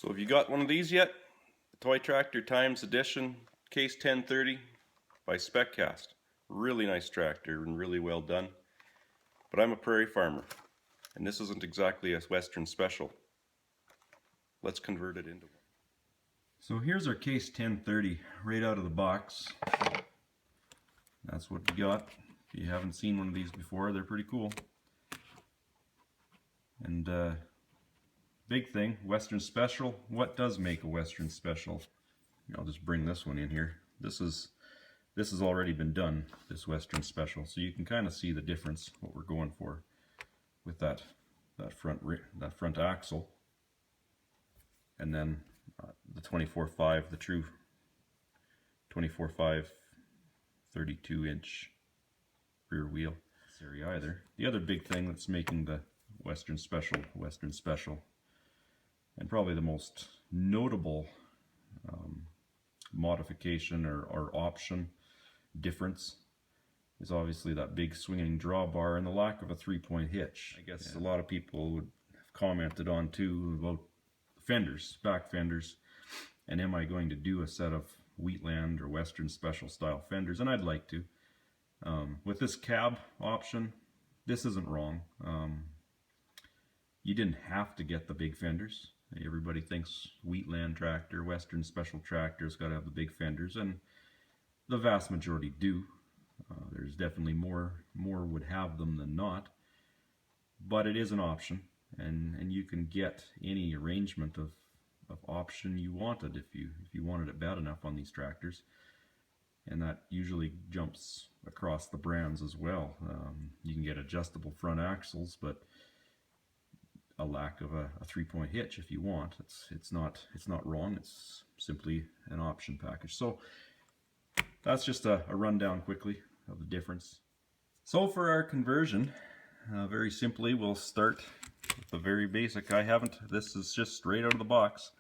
So have you got one of these yet? The Toy Tractor Times Edition Case 1030 by SpecCast. Really nice tractor and really well done. But I'm a prairie farmer, and this isn't exactly a Western special. Let's convert it into one. So here's our Case 1030 right out of the box. That's what we got. If you haven't seen one of these before, they're pretty cool. And big thing, Western special. What does make a Western special? I'll just bring this one in here. This has already been done, this Western special, so you can kind of see the difference, what we're going for with that front axle, and then the 24.5, the true 24.5 32-inch rear wheel. Sorry either. The other big thing that's making the Western special, and probably the most notable modification or option difference, is obviously that big swinging drawbar and the lack of a 3-point hitch. I guess a lot of people would have commented on too about fenders, back fenders, and am I going to do a set of Wheatland or Western special style fenders? And I'd like to. With this cab option, this isn't wrong. You didn't have to get the big fenders. Everybody thinks Wheatland tractor, Western special tractors got to have the big fenders, and the vast majority do. There's definitely more would have them than not, but it is an option, and you can get any arrangement of option you wanted if you wanted it bad enough on these tractors, and that usually jumps across the brands as well. You can get adjustable front axles, but a lack of a 3-point hitch if you want. It's not wrong. It's simply an option package. So that's just a rundown quickly of the difference. So for our conversion, very simply, we'll start with the very basic. This is just straight out of the box.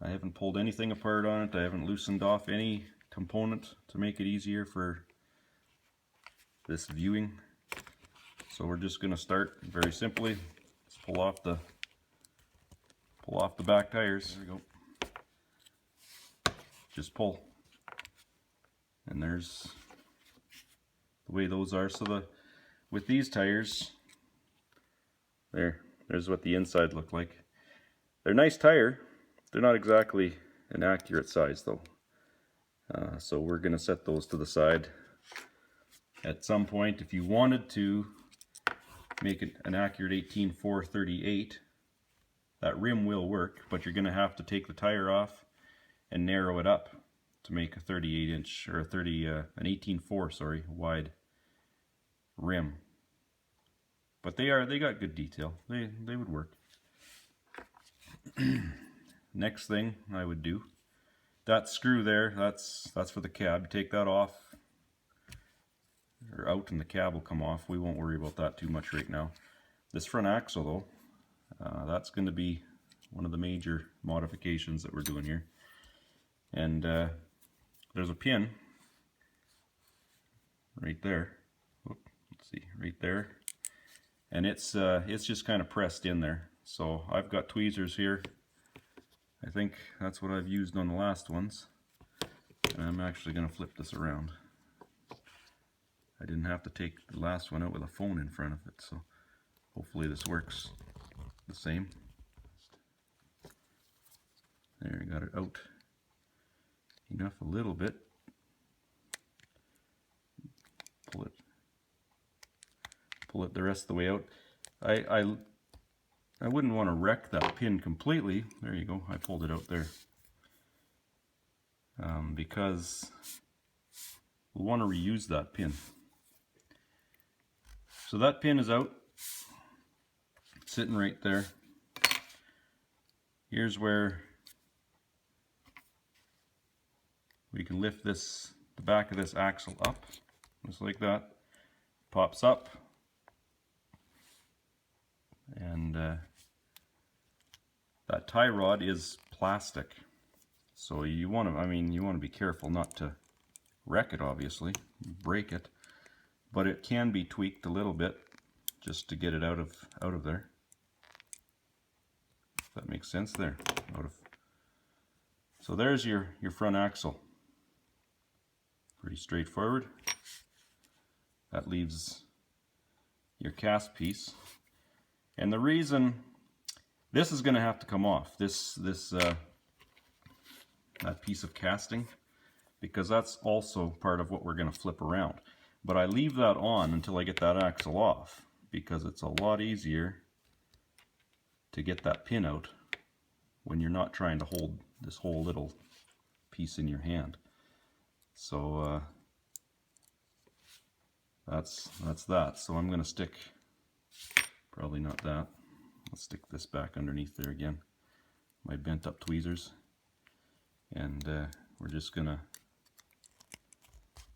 I haven't pulled anything apart on it. I haven't loosened off any component to make it easier for this viewing. So we're just going to start very simply. Let's pull off the back tires. There we go. Just pull. And there's the way those are. So with these tires, there's what the inside look like. They're a nice tire. They're not exactly an accurate size though. So we're going to set those to the side. At some point, if you wanted to make it an accurate 18.438, that rim will work, but you're going to have to take the tire off and narrow it up to make a 38-inch or an 18.4, sorry, wide rim. But they got good detail. They would work. Next thing I would do, that screw there, that's for the cab. Take that off or out and the cab will come off. We won't worry about that too much right now. This front axle though, that's going to be one of the major modifications that we're doing here. And there's a pin right there. Let's see, right there, and it's just kind of pressed in there. So I've got tweezers here. I think that's what I've used on the last ones, and I'm actually going to flip this around. I didn't have to take the last one out with a phone in front of it, so hopefully this works the same. There, I got it out enough a little bit. Pull it the rest of the way out. I wouldn't want to wreck that pin completely. There you go, I pulled it out there. Because we'll want to reuse that pin. So that pin is out, sitting right there. Here's where we can lift the back of this axle up, just like that. Pops up, and that tie rod is plastic, so you want to be careful not to wreck it, obviously, break it, but it can be tweaked a little bit just to get it out of there. If that makes sense there. out of. So there's your front axle. Pretty straightforward. That leaves your cast piece. And the reason this is going to have to come off, that piece of casting, because that's also part of what we're going to flip around. But I leave that on until I get that axle off, because it's a lot easier to get that pin out when you're not trying to hold this whole little piece in your hand. So that's that. So I'm going to stick, probably not that. Let's stick this back underneath there again, my bent up tweezers, and we're just going to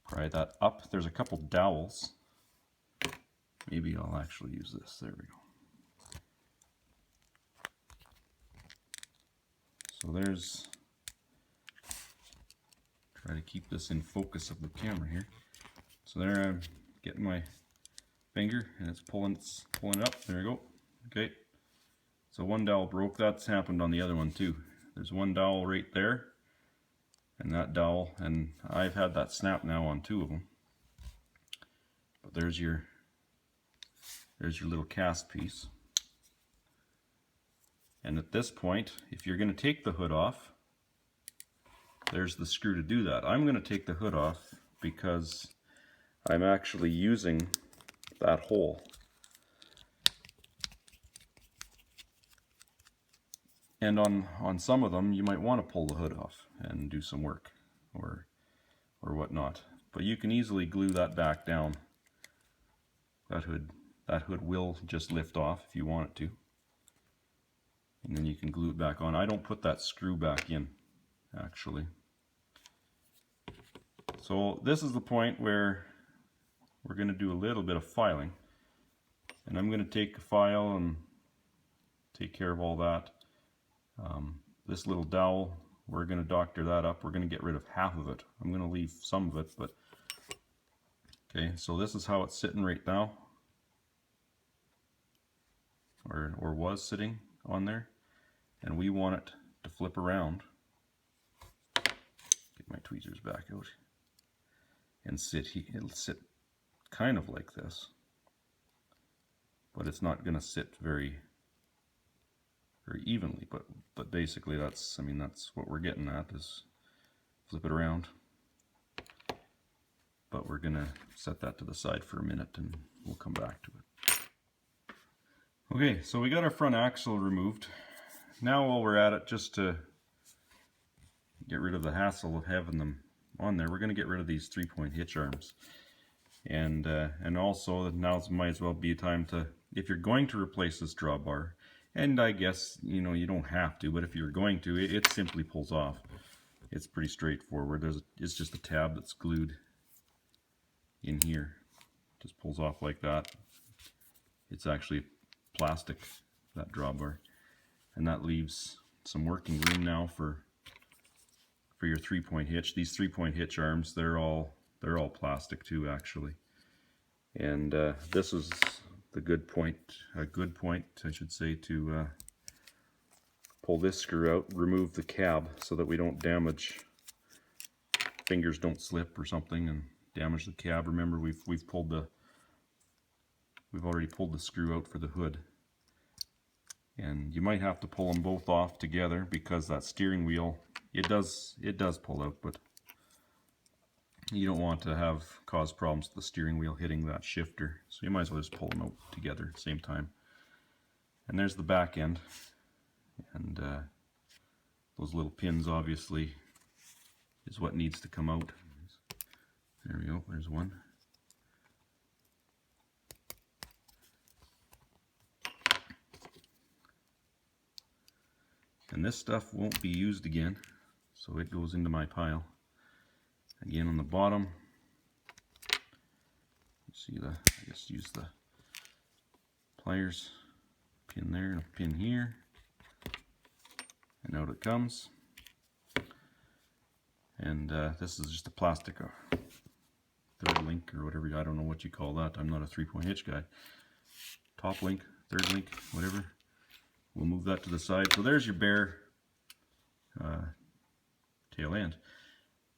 pry that up. There's a couple dowels. Maybe I'll actually use this. There we go. So there's, try to keep this in focus of the camera here. So there I'm getting my finger and it's pulling it up. There we go. Okay. So one dowel broke. That's happened on the other one too. There's one dowel right there, and that dowel, and I've had that snap now on 2 of them. But there's your little cast piece. And at this point, if you're going to take the hood off, there's the screw to do that. I'm going to take the hood off because I'm actually using that hole. And on some of them, you might want to pull the hood off and do some work or whatnot. But you can easily glue that back down. That hood will just lift off if you want it to. And then you can glue it back on. I don't put that screw back in, actually. So this is the point where we're going to do a little bit of filing. And I'm going to take a file and take care of all that. This little dowel, we're going to doctor that up. We're going to get rid of half of it. I'm going to leave some of it, but okay, so this is how it's sitting right now, or was sitting on there, and we want it to flip around. Get my tweezers back out and sit. It'll sit kind of like this, but it's not going to sit very evenly, but basically that's what we're getting at, is flip it around. But we're gonna set that to the side for a minute and we'll come back to it. Okay, so we got our front axle removed. Now while we're at it, just to get rid of the hassle of having them on there, we're gonna get rid of these 3-point hitch arms. And also now might as well be a time to, if you're going to replace this drawbar, and I guess, you know, you don't have to, but if you're going to, it simply pulls off. It's pretty straightforward. It's just a tab that's glued in here. Just pulls off like that. It's actually plastic, that drawbar. And that leaves some working room now for your 3-point hitch. These 3-point hitch arms, they're all plastic too, actually. And this is a good point, I should say, to pull this screw out, remove the cab so that we don't damage, fingers don't slip or something and damage the cab. Remember, we've already pulled the screw out for the hood, and you might have to pull them both off together because that steering wheel, it does pull out, but you don't want to cause problems with the steering wheel hitting that shifter, so you might as well just pull them out together at the same time. And there's the back end, and those little pins obviously is what needs to come out. There we go, there's one. And this stuff won't be used again, so it goes into my pile. Again, on the bottom, you see I just use the pliers, pin there and a pin here, and out it comes. And this is just a plastic third link or whatever, I don't know what you call that. I'm not a 3-point hitch guy. Top link, third link, whatever. We'll move that to the side. So there's your bare tail end.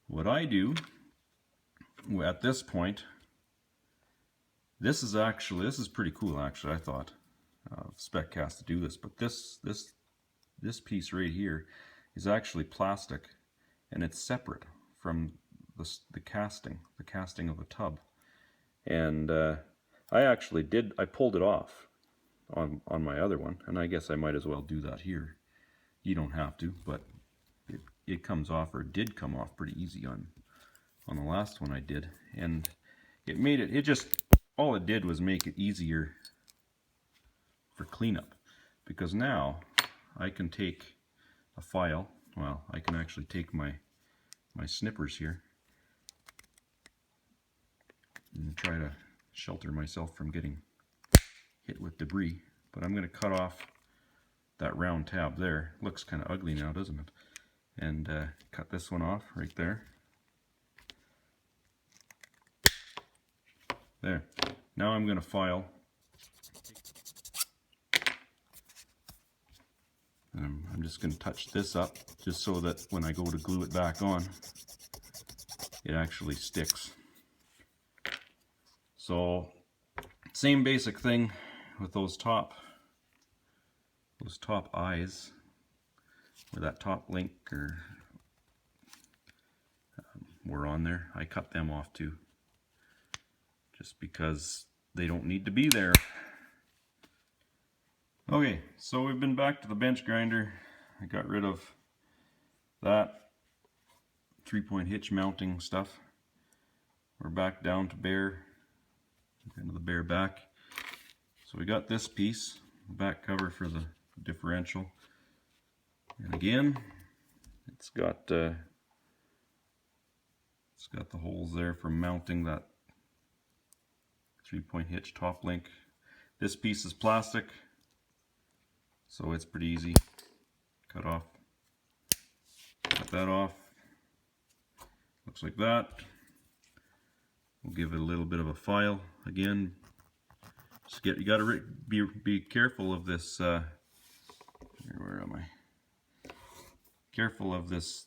What I do at this point, this is pretty cool actually, I thought. Spec Cast to do this, but this piece right here is actually plastic, and it's separate from the casting of the tub. And I pulled it off on my other one, and I guess I might as well do that here. You don't have to, but it comes off, or did come off pretty easy on the last one I did, and it made all it did was make it easier for cleanup, because now I can take a file, well, I can actually take my snippers here and try to shelter myself from getting hit with debris, but I'm going to cut off that round tab there. Looks kind of ugly now, doesn't it? And cut this one off right there. There. Now I'm going to file. I'm just going to touch this up just so that when I go to glue it back on, it actually sticks. So same basic thing with those top eyes, where that top link were on there. I cut them off too, just because they don't need to be there. Okay, so we've been back to the bench grinder. I got rid of that 3-point hitch mounting stuff. We're back down to bare, kind of the bare back. So we got this piece, the back cover for the differential. And again, it's got the holes there for mounting that 3-point hitch top link. This piece is plastic, so it's pretty easy. Cut that off. Looks like that. We'll give it a little bit of a file again. You got to be careful of this. Where am I? Careful of this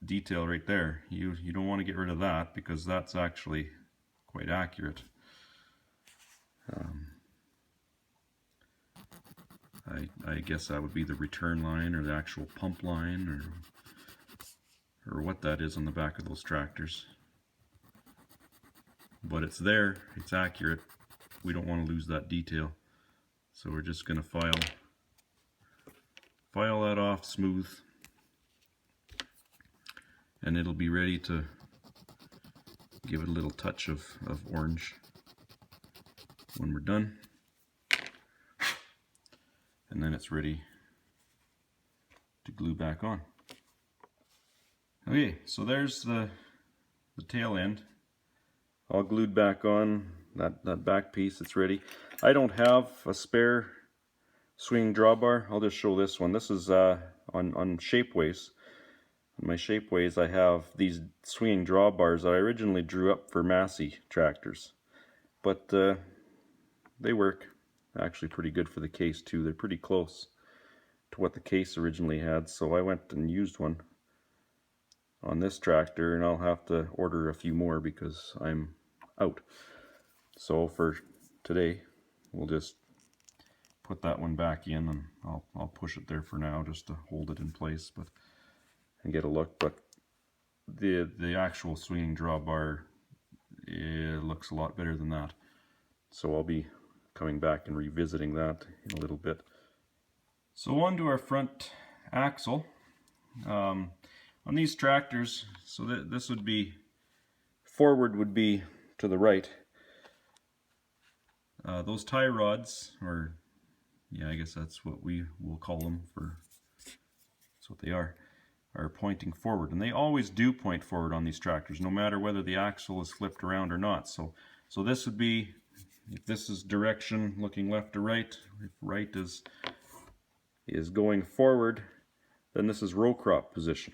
detail right there. You don't want to get rid of that, because that's actually quite accurate. I guess that would be the return line, or the actual pump line, or what that is on the back of those tractors. But it's there, it's accurate. We don't want to lose that detail. So we're just going to file that off smooth, and it'll be ready to give it a little touch of orange when we're done. And then it's ready to glue back on. Okay, so there's the tail end all glued back on. That back piece, it's ready. I don't have a spare swinging drawbar. I'll just show this one. This is on Shapeways. On my Shapeways, I have these swinging drawbars that I originally drew up for Massey tractors, but they work actually pretty good for the case too. They're pretty close to what the case originally had, so I went and used one on this tractor, and I'll have to order a few more because I'm out. So for today, we'll just put that one back in, and I'll push it there for now just to hold it in place, and get a look. But the actual swinging drawbar, it looks a lot better than that. So I'll be coming back and revisiting that in a little bit. So on to our front axle. On these tractors, so this would be, forward would be to the right. Those tie rods, or yeah, I guess that's what we will call them, that's what they are pointing forward. And they always do point forward on these tractors, no matter whether the axle is flipped around or not. So this would be, if this is direction looking left to right, if right is going forward, then this is row crop position.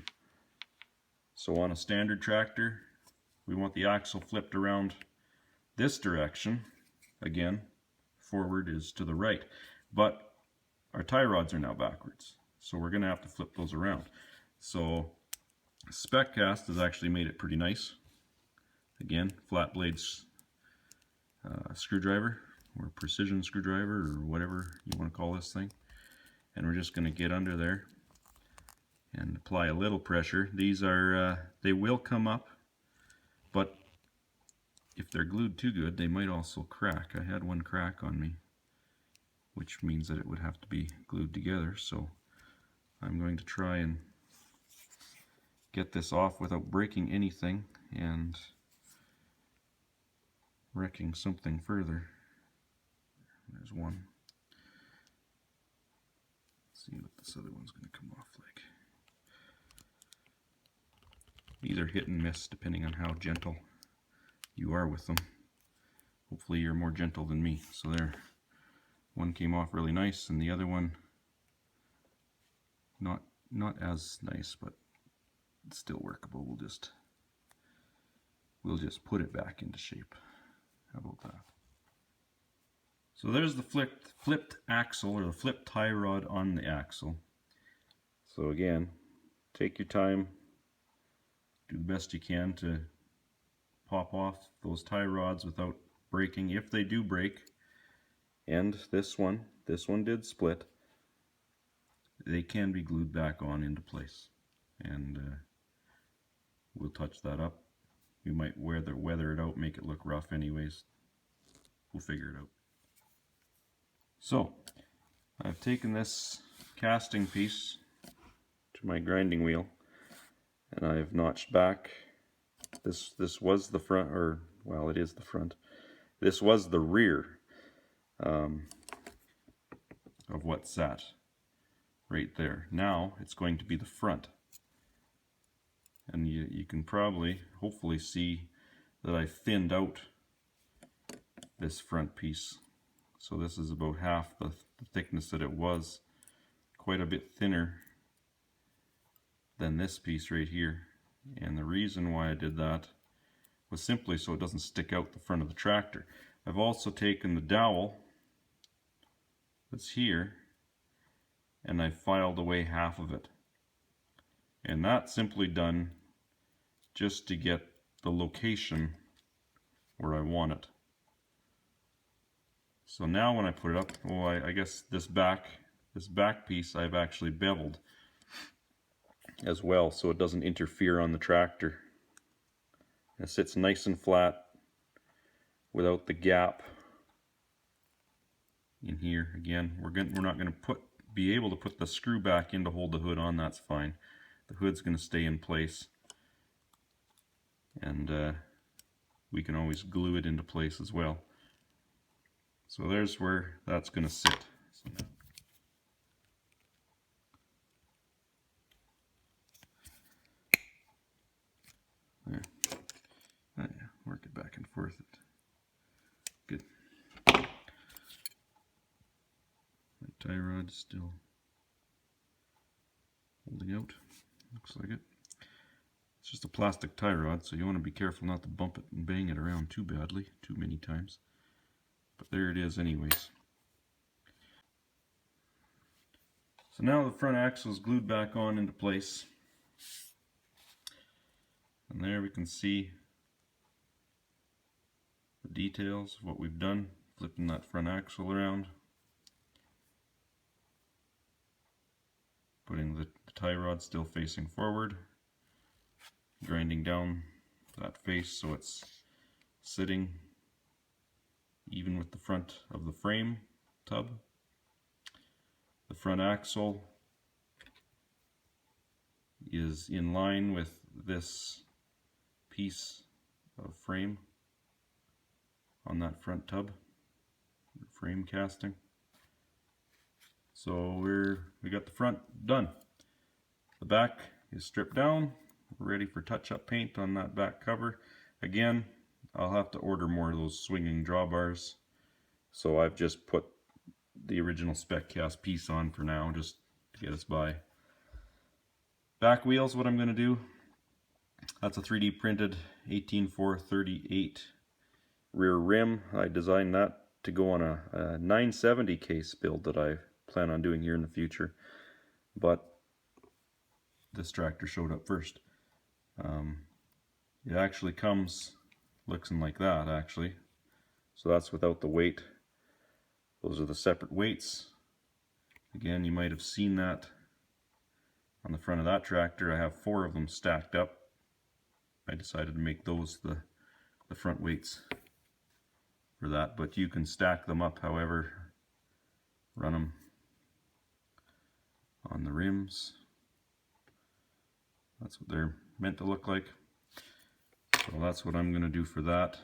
So on a standard tractor, we want the axle flipped around this direction. Again, forward is to the right, but our tie rods are now backwards, so we're going to have to flip those around. So Spec Cast has actually made it pretty nice. Again, flat blades screwdriver or precision screwdriver or whatever you want to call this thing. And we're just going to get under there and apply a little pressure. These are, they will come up, but if they're glued too good, they might also crack. I had one crack on me, which means that it would have to be glued together. So I'm going to try and get this off without breaking anything and wrecking something further. There's one. Let's see what this other one's going to come off like. These are hit and miss depending on how gentle you are with them. Hopefully you're more gentle than me. So there, one came off really nice and the other one not as nice, but it's still workable. We'll just put it back into shape. How about that? So there's the flipped axle, or the flipped tie rod on the axle. So again, take your time, do the best you can to pop off those tie rods without breaking. If they do break, and this one did split, they can be glued back on into place. And we'll touch that up. We might weather it out, make it look rough anyways. We'll figure it out. So, I've taken this casting piece to my grinding wheel and I've notched back. This was the front, or well, it is the front. This was the rear of what sat right there. Now it's going to be the front. And you can probably, hopefully see that I thinned out this front piece. So this is about half the thickness that it was, quite a bit thinner than this piece right here. And the reason why I did that was simply so it doesn't stick out the front of the tractor. I've also taken the dowel that's here and I filed away half of it. And that's simply done just to get the location where I want it. So now when I put it up, well, I guess this back piece I've actually beveled as well, so it doesn't interfere on the tractor. It sits nice and flat without the gap in here. Again, we're not going to be able to put the screw back in to hold the hood on. That's fine. The hood's going to stay in place, and we can always glue it into place as well. So there's where that's going to sit. So there. Oh, yeah. Work it back and forth. Good. My tie rod still holding out. Looks like it. It's just a plastic tie rod, so you want to be careful not to bump it and bang it around too badly, too many times. But there it is anyways. So now the front axle is glued back on into place. And there we can see the details of what we've done, flipping that front axle around, putting the tie rod still facing forward, grinding down that face so it's sitting even with the front of the frame tub. The front axle is in line with this piece of frame on that front tub, frame casting. So we got the front done. The back is stripped down, ready for touch-up paint on that back cover. Again, I'll have to order more of those swinging drawbars, so I've just put the original Spec Cast piece on for now, just to get us by. Back wheels, what I'm going to do, that's a 3D printed 18438 rear rim. I designed that to go on a 970 case build that I plan on doing here in the future. But this tractor showed up first. It actually comes looking like that actually. So that's without the weight. Those are the separate weights. Again, you might have seen that on the front of that tractor. I have 4 of them stacked up. I decided to make those the front weights for that, but you can stack them up however, run them on the rims. That's what they're meant to look like. So that's what I'm going to do for that.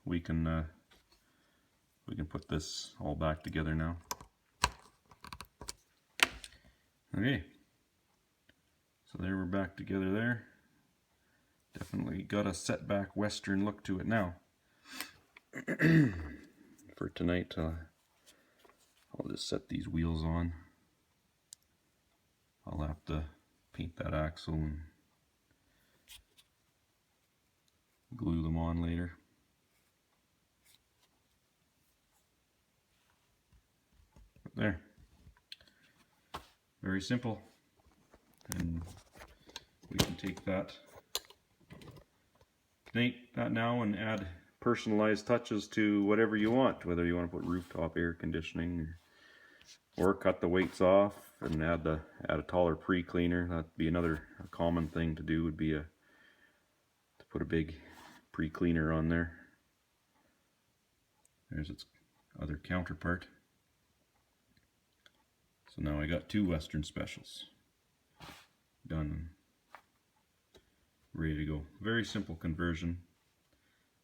We can put this all back together now. Okay, so there we're back together there. Definitely got a setback Western look to it now. For tonight, I'll just set these wheels on. I'll have to paint that axle and glue them on later. But there. Very simple. And we can take that now and add personalized touches to whatever you want, whether you want to put rooftop air conditioning or cut the weights off and add a taller pre-cleaner. That'd be another common thing to do, would be to put a big pre-cleaner on there. There's its other counterpart. So now I got 2 Western Specials done, ready to go. Very simple conversion.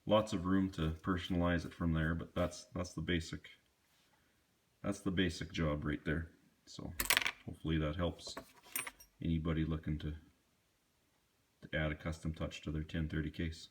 Lots of room to personalize it from there, but that's the basic job right there. So hopefully that helps anybody looking to add a custom touch to their 1030 case.